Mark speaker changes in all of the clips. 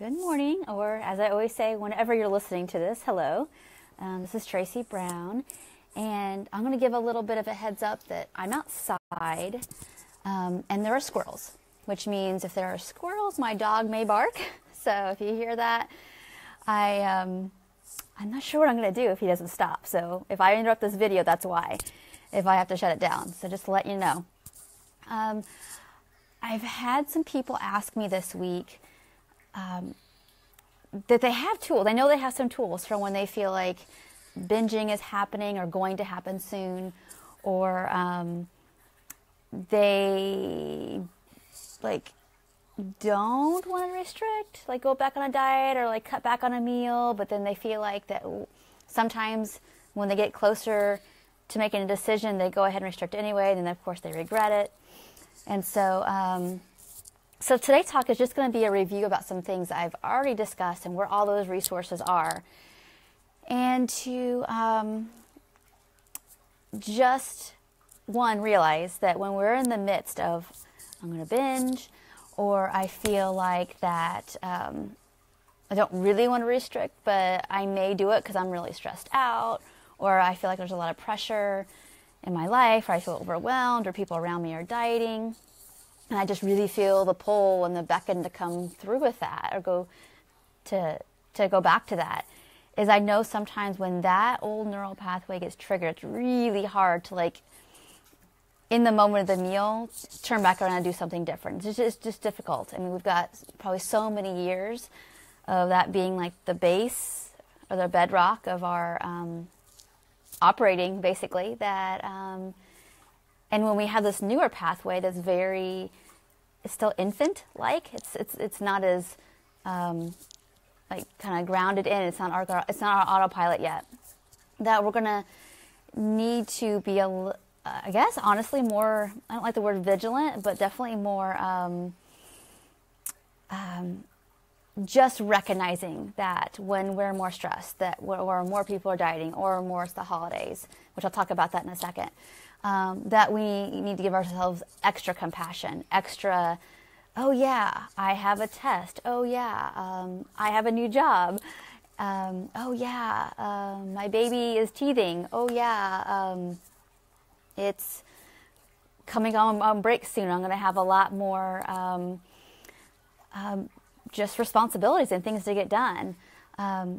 Speaker 1: Good morning, or as I always say, whenever you're listening to this, hello. This is Tracy Brown, and I'm going to give a little bit of a heads up that I'm outside, and there are squirrels, which means if there are squirrels, my dog may bark. So if you hear that, I'm not sure what I'm going to do if he doesn't stop. So if I interrupt this video, that's why, if I have to shut it down. So just to let you know. I've had some people ask me this week that they have tools. I know they have some tools for when they feel like binging is happening or going to happen soon, or they don't want to restrict, like go back on a diet or like cut back on a meal, but then they feel like that sometimes when they get closer to making a decision, they go ahead and restrict anyway, and then of course they regret it. And so so today's talk is just going to be a review about some things I've already discussed and where all those resources are. And to just, one, realize that when we're in the midst of, I'm going to binge, or I feel like that I don't really want to restrict, but I may do it because I'm really stressed out, or I feel like there's a lot of pressure in my life, or I feel overwhelmed, or people around me are dieting, and I just really feel the pull and the beckon to come through with that, or go back to that, is I know sometimes when that old neural pathway gets triggered, it's really hard to, like, in the moment of the meal, turn back around and do something different. It's just difficult. I mean, we've got probably so many years of that being like the base or the bedrock of our operating, basically, that and when we have this newer pathway that's it's still infant-like. It's not as like kind of grounded in. It's not our autopilot yet. That we're gonna need to be I guess honestly more. I don't like the word vigilant, but definitely more just recognizing that when we're more stressed, or more people are dieting, or more it's the holidays, which I'll talk about that in a second. That we need to give ourselves extra compassion, extra, oh yeah, I have a test. Oh yeah, I have a new job. Oh yeah, my baby is teething. Oh yeah, it's coming on break soon. I'm going to have a lot more just responsibilities and things to get done.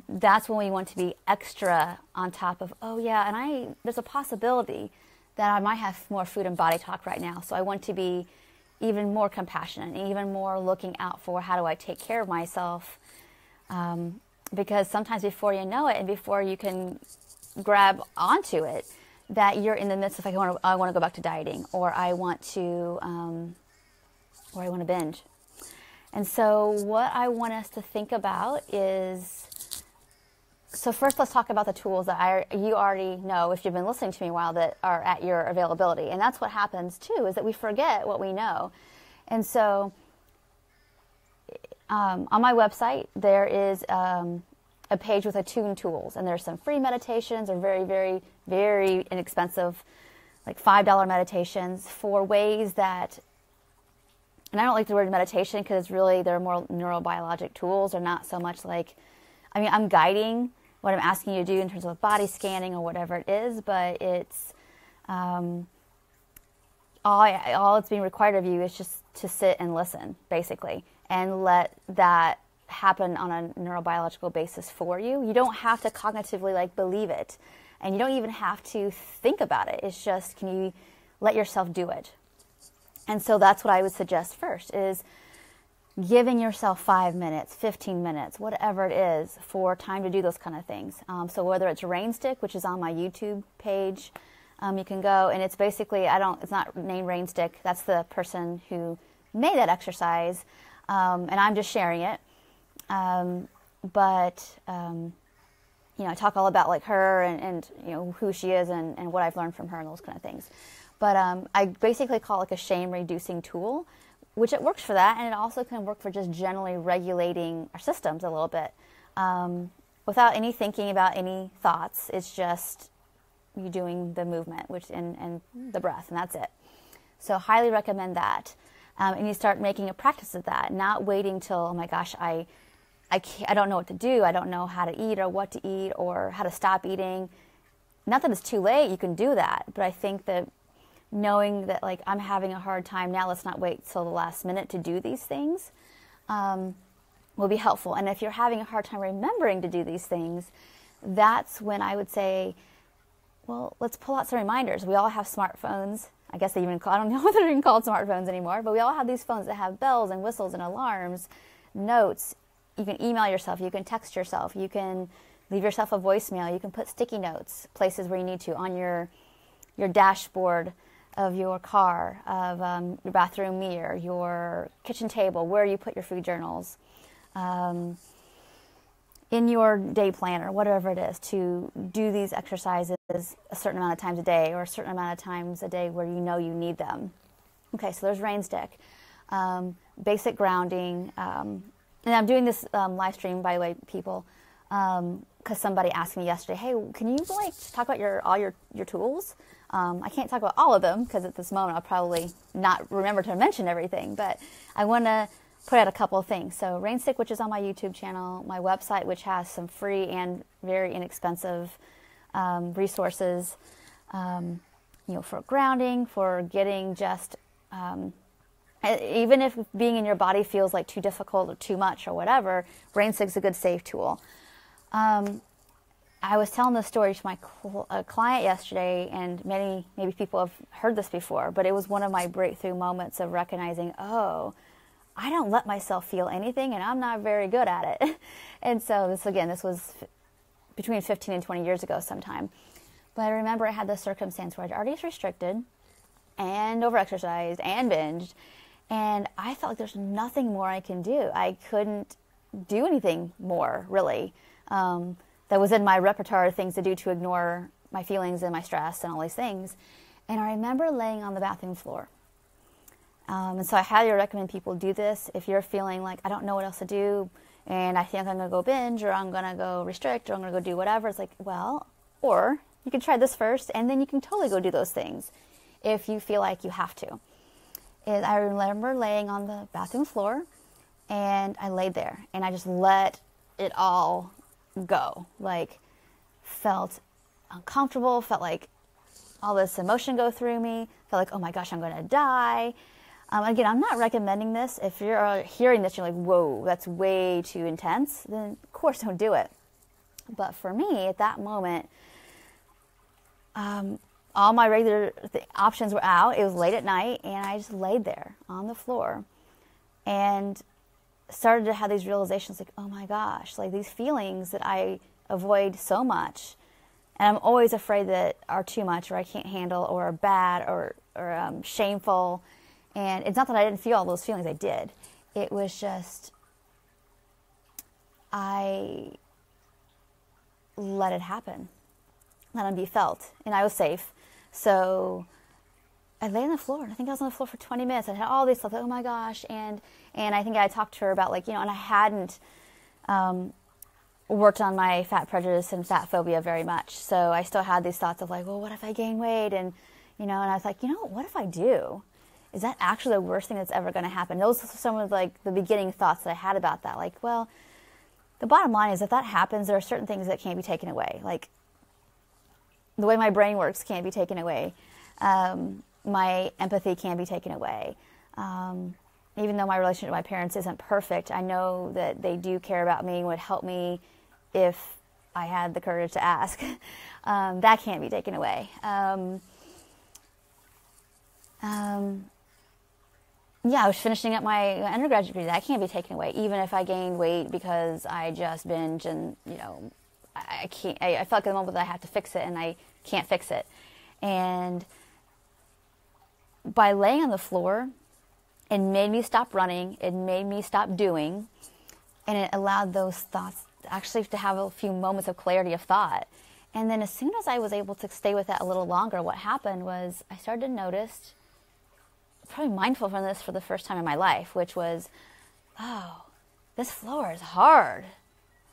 Speaker 1: That's when we want to be extra on top of, oh yeah, and there's a possibility that I might have more food and body talk right now. So I want to be even more compassionate and even more looking out for how do I take care of myself. Because sometimes before you know it and before you can grab onto it, that you're in the midst of, like, I want to go back to dieting, or I want to binge. And so what I want us to think about is, so first let's talk about the tools that you already know, if you've been listening to me a while, that are at your availability. And that's what happens too, is that we forget what we know. And so on my website, there is a page with attuned tools, and there's some free meditations, or very, very, very inexpensive, like $5 meditations for ways that, and I don't like the word meditation because they're more neurobiologic tools. They're not so much like, I mean, I'm guiding what I'm asking you to do in terms of body scanning or whatever it is, but it's all it's being required of you is just to sit and listen, basically, and let that happen on a neurobiological basis for you. You don't have to cognitively believe it, and you don't even have to think about it. It's just, can you let yourself do it? And so that's what I would suggest first, is giving yourself 5 minutes, 15 minutes, whatever it is, for time to do those kind of things. So whether it's Rain Stick, which is on my YouTube page, you can go, and it's basically, it's not named Rain Stick. That's the person who made that exercise, and I'm just sharing it. But I talk all about her and who she is and what I've learned from her and those kind of things. But I basically call it a shame-reducing tool, which it works for that, and it also can work for just generally regulating our systems a little bit without any thinking about any thoughts. It's just you doing the movement, and the breath, and that's it. So highly recommend that. And you start making a practice of that, not waiting till, oh my gosh, I don't know what to do. I don't know how to eat or what to eat or how to stop eating. Not that it's too late, you can do that, but I think that knowing that like I'm having a hard time now, let's not wait till the last minute to do these things, will be helpful. And if you're having a hard time remembering to do these things, that's when I would say, well, let's pull out some reminders. We all have smartphones. I guess they even I don't know whether they're even called smartphones anymore, but we all have these phones that have bells and whistles and alarms, notes. You can email yourself, you can text yourself, you can leave yourself a voicemail, you can put sticky notes places where you need to on your dashboard of your car, of your bathroom mirror, your kitchen table, where you put your food journals, in your day planner, whatever it is, to do these exercises a certain amount of times a day or a certain amount of times a day where you know you need them. Okay, so there's rain stick, basic grounding, and I'm doing this live stream, by the way, people, because somebody asked me yesterday, hey, can you like talk about all your tools? I can't talk about all of them because at this moment I'll probably not remember to mention everything, but I want to put out a couple of things. So rain stick, which is on my YouTube channel, my website, which has some free and very inexpensive resources, for grounding, for getting just, even if being in your body feels like too difficult or too much or whatever, rain stick's a good safe tool. I was telling this story to my client yesterday, and maybe people have heard this before, but it was one of my breakthrough moments of recognizing, oh, I don't let myself feel anything, and I'm not very good at it. And so this was between 15 and 20 years ago sometime. But I remember I had this circumstance where I'd already restricted and overexercised and binged, and I felt like there's nothing more I can do. I couldn't do anything more, really, that was in my repertoire of things to do to ignore my feelings and my stress and all these things. And I remember laying on the bathroom floor. And so I highly recommend people do this if you're feeling like, I don't know what else to do, and I think I'm going to go binge, or I'm going to go restrict, or I'm going to go do whatever. It's like, well, or you can try this first, and then you can totally go do those things if you feel like you have to. And I remember laying on the bathroom floor, and I laid there, and I just let it all go. Like, felt uncomfortable, felt like all this emotion go through me, felt like, oh my gosh, I'm going to die. Again, I'm not recommending this. If you're hearing this, you're like, whoa, that's way too intense, then of course don't do it. But for me, at that moment, all my regular options were out. It was late at night, and I just laid there on the floor and started to have these realizations like, oh my gosh, like these feelings that I avoid so much, and I'm always afraid that are too much, or I can't handle, or are bad, or shameful. And it's not that I didn't feel all those feelings. I did. It was just, I let it happen, let them be felt, and I was safe. So I lay on the floor, and I think I was on the floor for 20 minutes. I had all these thoughts, like, oh my gosh, and I think I talked to her about, like, and I hadn't worked on my fat prejudice and fat phobia very much. So I still had these thoughts of like, well, what if I gain weight? And, and I was like, what if I do? Is that actually the worst thing that's ever going to happen? Those are some of like the beginning thoughts that I had about that. Like, well, the bottom line is if that happens, there are certain things that can't be taken away. Like the way my brain works can't be taken away. My empathy can't be taken away. Even though my relationship with my parents isn't perfect, I know that they do care about me and would help me if I had the courage to ask. That can't be taken away. I was finishing up my undergraduate degree. That can't be taken away, even if I gained weight because I just binge and, I can't. I felt like at the moment that I have to fix it, and I can't fix it. And by laying on the floor, it made me stop running. It made me stop doing, and it allowed those thoughts actually to have a few moments of clarity of thought. And then as soon as I was able to stay with that a little longer, what happened was I started to notice, probably mindful from this for the first time in my life, which was, oh, this floor is hard.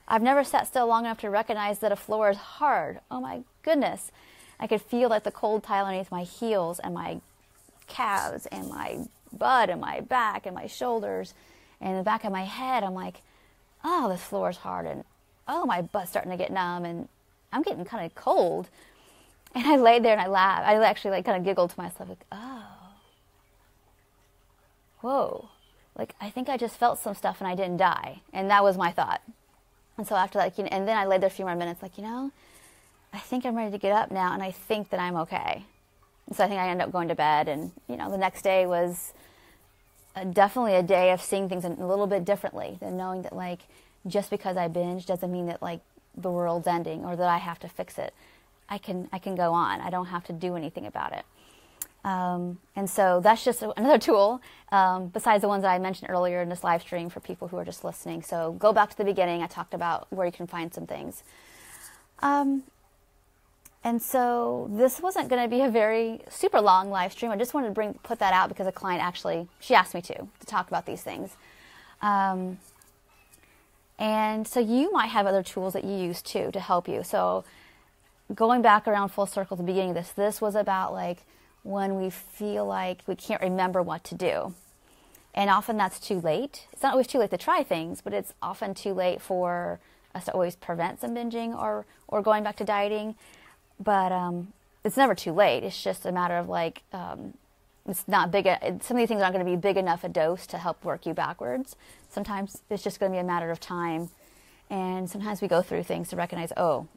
Speaker 1: I've never sat still long enough to recognize that a floor is hard. Oh my goodness. I could feel like the cold tile underneath my heels and my calves and my butt and my back and my shoulders and the back of my head. I'm like, oh, this floor is hard, and oh, my butt's starting to get numb, and I'm getting kind of cold. And I laid there and I laughed. I actually like kind of giggled to myself, like, oh, whoa. Like, I think I just felt some stuff and I didn't die. And that was my thought. And so after that, and then I laid there a few more minutes, like, I think I'm ready to get up now, and I think that I'm okay. And so I think I ended up going to bed, and, the next day was definitely a day of seeing things a little bit differently, than knowing that, like, just because I binge doesn't mean that, like, the world's ending or that I have to fix it. I can go on. I don't have to do anything about it. And so that's just another tool, besides the ones that I mentioned earlier in this live stream for people who are just listening. So go back to the beginning. I talked about where you can find some things. And so this wasn't going to be a very super long live stream. I just wanted to put that out because a client she asked me to talk about these things. And so you might have other tools that you use too to help you. So going back around full circle to the beginning of this was about like when we feel like we can't remember what to do. And often that's too late. It's not always too late to try things, but it's often too late for us to always prevent some binging or going back to dieting. But it's never too late. It's just a matter of like, it's not big. Some of these things aren't going to be big enough a dose to help work you backwards. Sometimes it's just going to be a matter of time. And sometimes we go through things to recognize, oh,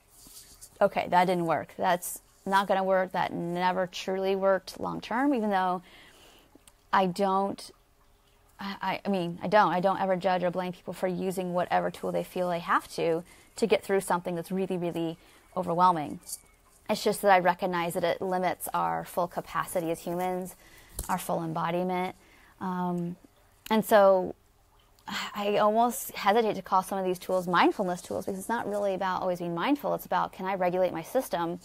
Speaker 1: okay, that didn't work. That's not going to work. That never truly worked long term, even though I don't ever judge or blame people for using whatever tool they feel they have to get through something that's really, really overwhelming. It's just that I recognize that it limits our full capacity as humans, our full embodiment. And so I almost hesitate to call some of these tools mindfulness tools, because it's not really about always being mindful. It's about, can I regulate my system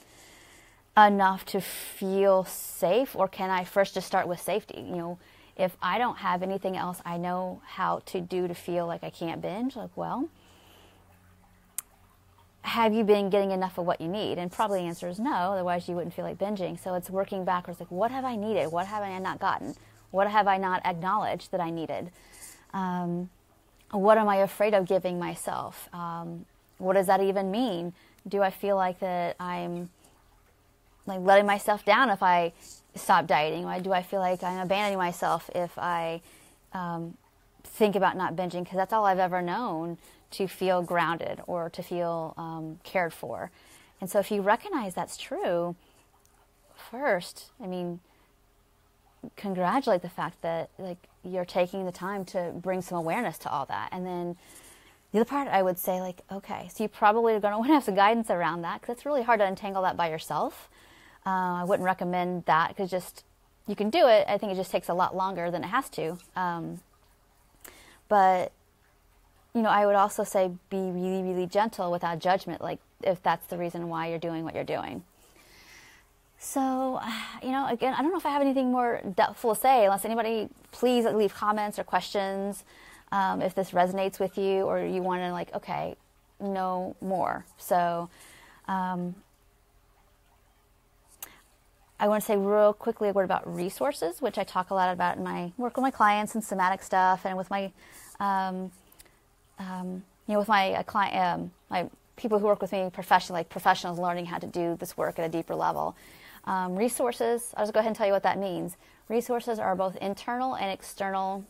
Speaker 1: enough to feel safe, or can I first just start with safety? If I don't have anything else I know how to do to feel like I can't binge, like, well, have you been getting enough of what you need? And probably the answer is no, otherwise you wouldn't feel like binging. So it's working backwards, like, what have I needed? What have I not gotten? What have I not acknowledged that I needed? What am I afraid of giving myself? What does that even mean? Do I feel like that I'm like letting myself down if I stop dieting? Or do I feel like I'm abandoning myself if I think about not binging? Because that's all I've ever known to feel grounded or to feel cared for. And so if you recognize that's true, first, congratulate the fact that like you're taking the time to bring some awareness to all that. And then the other part, I would say, like, okay, so you probably are going to want to have some guidance around that, because it's really hard to untangle that by yourself. I wouldn't recommend that, because you can do it. I think it just takes a lot longer than it has to. But I would also say be really, really gentle without judgment, like if that's the reason why you're doing what you're doing. So, again, I don't know if I have anything more depthful to say, unless anybody, please leave comments or questions if this resonates with you, or you want to, like, okay, know more. So, I want to say real quickly a word about resources, which I talk a lot about in my work with my clients and somatic stuff, and with my, with my client, my people who work with me professionally, like professionals learning how to do this work at a deeper level. Resources, I'll just go ahead and tell you what that means. Resources are both internal and external,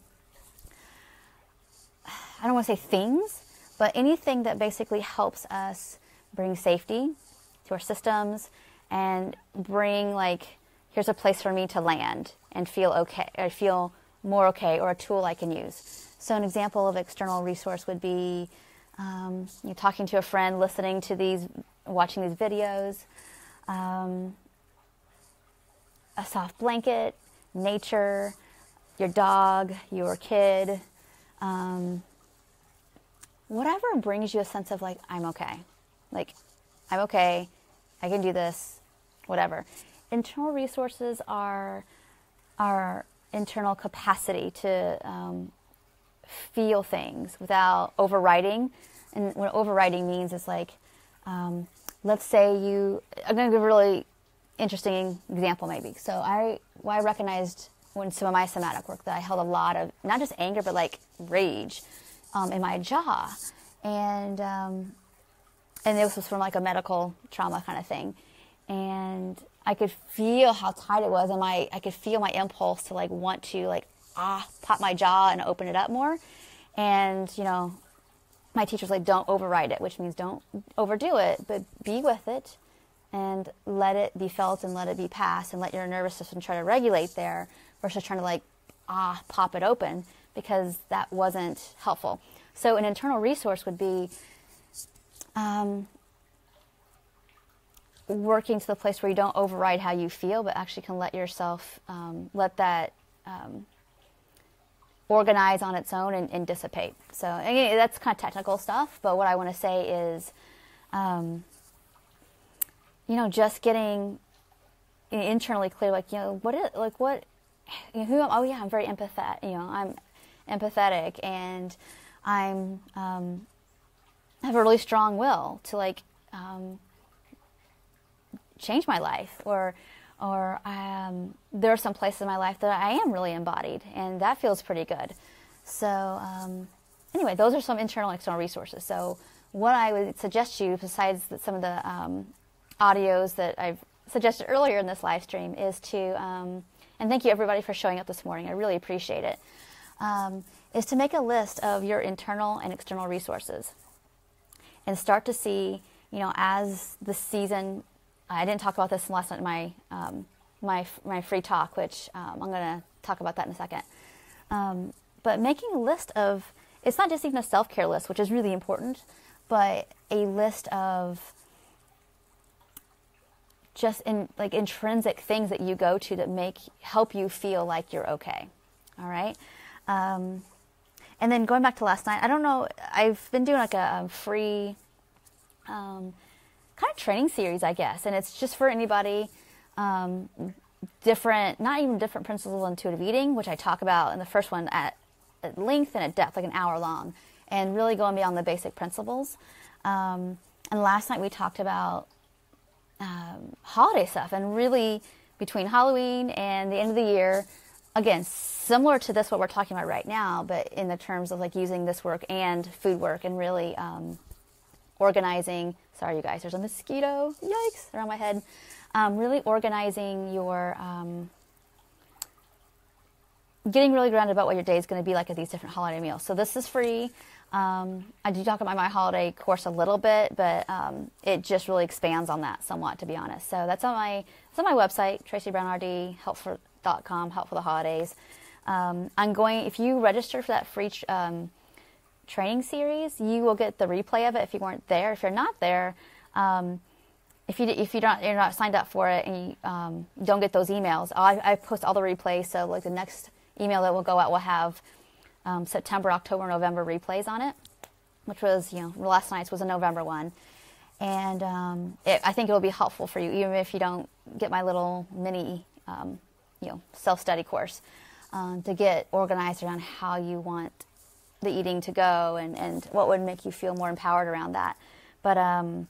Speaker 1: I don't want to say things, but anything that basically helps us bring safety to our systems and bring, like, here's a place for me to land and feel okay, or feel more okay, or a tool I can use. So an example of external resource would be talking to a friend, listening to watching these videos, a soft blanket, nature, your dog, your kid, whatever brings you a sense of like, I'm okay. Like, I'm okay, I can do this, whatever. Internal resources are our internal capacity to feel things without overriding. And what overriding means is like, let's say I'm going to give a really interesting example maybe. So I recognized when some of my somatic work that I held a lot of, not just anger, but like rage in my jaw. and this was from like a medical trauma kind of thing. And I could feel how tight it was, and I could feel my impulse to like want to like pop my jaw and open it up more. And my teacher's like, don't override it, which means don't overdo it, but be with it and let it be felt and let it be passed, and let your nervous system try to regulate there versus trying to like pop it open, because that wasn't helpful. So an internal resource would be working to the place where you don't override how you feel, but actually can let yourself let that organize on its own and dissipate. So again, that's kind of technical stuff, but what I want to say is, just getting internally clear, like, what is, like, what, who am, oh yeah, I'm very empathetic, I'm empathetic, and I have a really strong will to like change my life, or there are some places in my life that I am really embodied, and that feels pretty good. So anyway, those are some internal and external resources. So what I would suggest you, besides some of the audios that I've suggested earlier in this live stream, is to, and thank you everybody for showing up this morning, I really appreciate it, is to make a list of your internal and external resources and start to see, as the season, I didn't talk about this last night in my free talk, which I'm going to talk about that in a second. But making a list of, it's not just even a self-care list, which is really important, but a list of just intrinsic things that you go to that help you feel like you're okay. All right. And then going back to last night, I don't know, I've been doing like a free kind of training series, I guess, and it's just for anybody, different, not even different principles of intuitive eating, which I talk about in the first one at length and at depth, like an hour long, and really going beyond the basic principles. And last night we talked about holiday stuff, and really between Halloween and the end of the year, again, similar to this, what we're talking about right now, but in the terms of like using this work and food work, and really organizing, sorry you guys, there's a mosquito, yikes, around my head, really organizing your, getting really grounded about what your day is going to be like at these different holiday meals. So this is free. I do talk about my holiday course a little bit, but it just really expands on that somewhat, to be honest. So that's on my website, tracybrownrd.com, Help for the Holidays. If you register for that free training series, you will get the replay of it if you weren't there. If you're not there, if you're not signed up for it, and you don't get those emails, I post all the replays. So like the next email that will go out will have September, October, November replays on it, which was, last night's was a November one. And I think it will be helpful for you, even if you don't get my little mini, self-study course, to get organized around how you want the eating to go, and what would make you feel more empowered around that. But I'll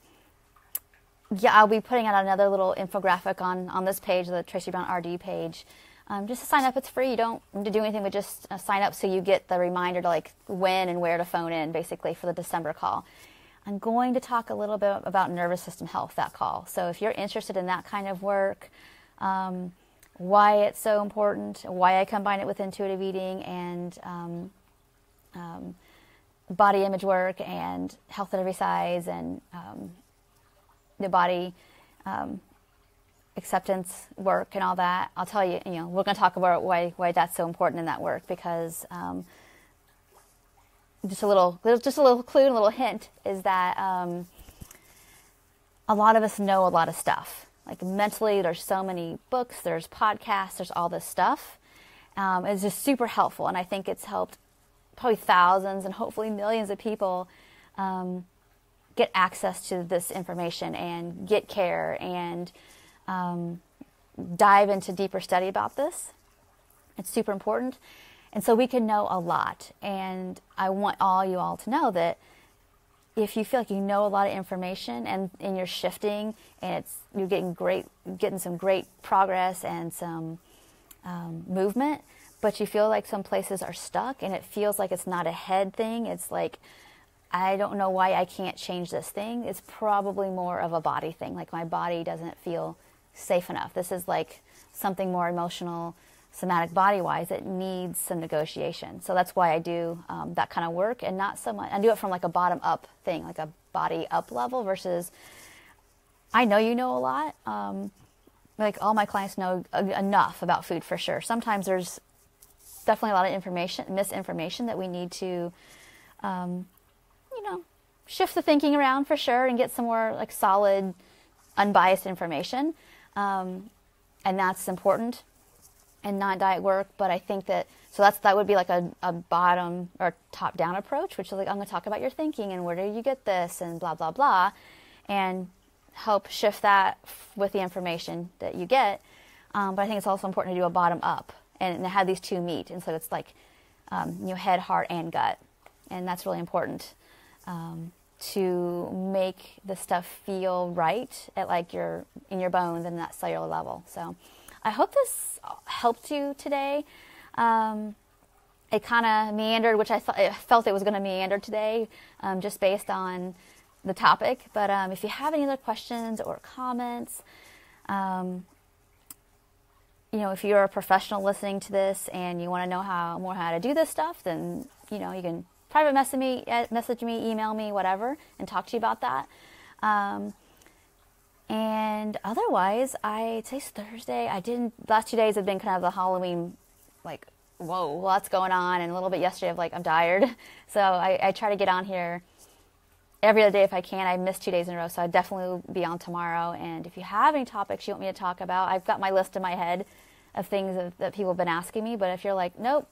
Speaker 1: be putting out another little infographic on this page, the Tracy Brown RD page. Just to sign up, it's free. You don't need to do anything but just sign up, so you get the reminder to like when and where to phone in, basically, for the December call. I'm going to talk a little bit about nervous system health, that call. So if you're interested in that kind of work, why it's so important, why I combine it with intuitive eating and body image work and health at every size, and the body acceptance work and all that, I'll tell you, we're going to talk about why that's so important in that work, because just a little clue and a little hint is that a lot of us know a lot of stuff. Like mentally, there's so many books, there's podcasts, there's all this stuff. It's just super helpful, and I think it's helped probably thousands and hopefully millions of people get access to this information and get care and dive into deeper study about this. It's super important. And so we can know a lot. And I want you all to know that if you feel like you know a lot of information and you're shifting and you're getting some great progress and some movement, but you feel like some places are stuck and it feels like it's not a head thing, it's like I don't know why I can't change this thing. It's probably more of a body thing. Like my body doesn't feel safe enough. This is like something more emotional, somatic body-wise. It needs some negotiation. So that's why I do that kind of work, and not so much. I do it from like a bottom-up thing, like a body-up level versus I know you know a lot. Like all my clients know enough about food for sure. Sometimes there's definitely a lot of misinformation that we need to, shift the thinking around for sure and get some more like solid, unbiased information. And that's important in non-diet work. But I think that would be like a bottom or top-down approach, which is like, I'm going to talk about your thinking and where do you get this and blah, blah, blah, and help shift that with the information that you get. But I think it's also important to do a bottom-up and have these two meet. And so it's like, head, heart, and gut. And that's really important to make the stuff feel right at like in your bones and that cellular level. So I hope this helped you today. It kind of meandered, which I felt it was going to meander today, just based on the topic. But if you have any other questions or comments, if you're a professional listening to this and you want to know how to do this stuff, then you can private message me, email me, whatever, and talk to you about that. And otherwise, today's Thursday. Last 2 days have been kind of the Halloween, like, whoa, lots going on, and a little bit yesterday of like, I'm tired. So I try to get on here every other day if I can. I missed 2 days in a row, so I definitely will be on tomorrow. And if you have any topics you want me to talk about, I've got my list in my head of things that people have been asking me. But if you're like, nope,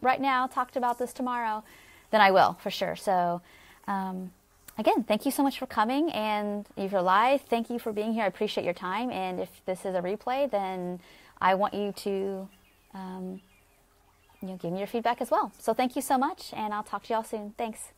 Speaker 1: right now, talked about this tomorrow, then I will, for sure. So, again, thank you so much for coming. And if you're live, thank you for being here. I appreciate your time. And if this is a replay, then I want you to give me your feedback as well. So thank you so much, and I'll talk to y'all soon. Thanks.